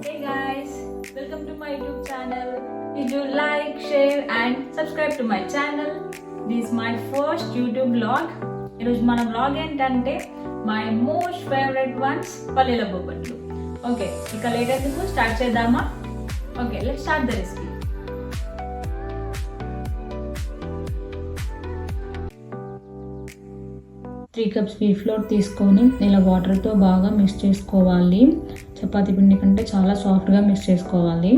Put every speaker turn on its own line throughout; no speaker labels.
Hey guys, welcome to my YouTube channel. Did you like, share and subscribe to my channel? This is my first YouTube vlog. ఈరోజు మన vlog ఏంటంటే my most favorite ones పల్లీల బొబ్బట్లు. Okay, ఇక late ఎందుకు start చేద్దామా? Okay, let's start the recipe. Three cups wheat flour తీసుకొని ఇలా వాటర్తో బాగా మిక్స్ చేసుకోవాలి. చపాతీ పిండి కంటే చాలా సాఫ్ట్గా మిక్స్ చేసుకోవాలి.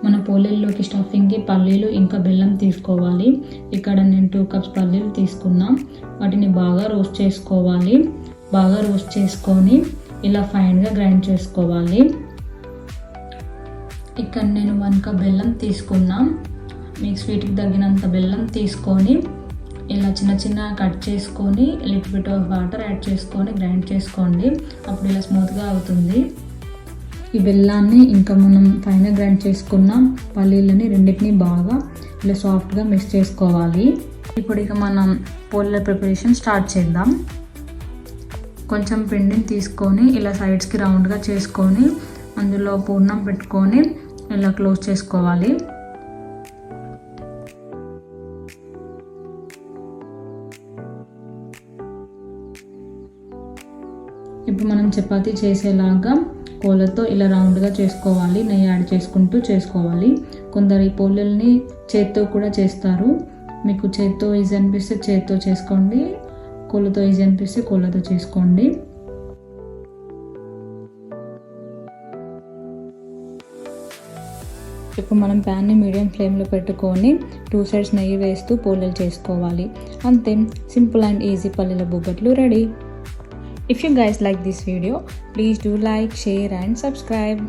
మన పోలేల్లోకి స్టఫింగ్కి పల్లీలు ఇంకా బెల్లం తీసుకోవాలి. ఇక్కడ నేను 2 కప్స్ పల్లీలు తీసుకున్నాం. వాటిని బాగా రోస్ట్ చేసుకోవాలి. బాగా రోస్ట్ చేసుకొని ఇలా ఫైన్గా గ్రైండ్ చేసుకోవాలి. ఇక్కడ నేను 1 కప్ బెల్లం తీసుకున్నాం. మీకు స్వీట్కి తగినంత బెల్లం తీసుకొని ఇలా చిన్న చిన్న కట్ చేసుకొని little bit of water add చేసుకొని గ్రైండ్ చేసుకోండి. అప్పుడు ఇలా స్మూత్గా అవుతుంది. ఈ బెల్లాన్ని ఇంకా మనం ఫైన్గా గ్రైండ్ చేసుకున్న పల్లీలని రెండింటిని బాగా ఇలా సాఫ్ట్గా మిక్స్ చేసుకోవాలి. ఇప్పుడు ఇక మనం పోలేల ప్రిపరేషన్ స్టార్ట్ చేద్దాం. కొంచెం పిండిని తీసుకొని ఇలా సైడ్స్కి రౌండ్గా చేసుకొని అందులో పూర్ణం పెట్టుకొని ఇలా క్లోజ్ చేసుకోవాలి. ఇప్పుడు మనం చపాతీ చేసేలాగా కోలతో ఇలా రౌండ్గా చేసుకోవాలి. నెయ్యి యాడ్ చేసుకుంటూ చేసుకోవాలి. కొందరు ఈ పోలేల్ని చేత్తో కూడా చేస్తారు. మీకు చేత్తో ఈజీ అనిపిస్తే చేత్తో చేసుకోండి, కోళ్ళతో ఈజీ అనిపిస్తే కోళ్ళతో చేసుకోండి. ఇప్పుడు మనం ప్యాన్ని మీడియం ఫ్లేమ్లో పెట్టుకొని 2 సైడ్స్ నెయ్యి వేస్తూ పోలేలు చేసుకోవాలి. అంతే, సింపుల్ అండ్ ఈజీ పల్లీల బొబ్బట్లు ready. If you guys like this video, please do like, share and subscribe.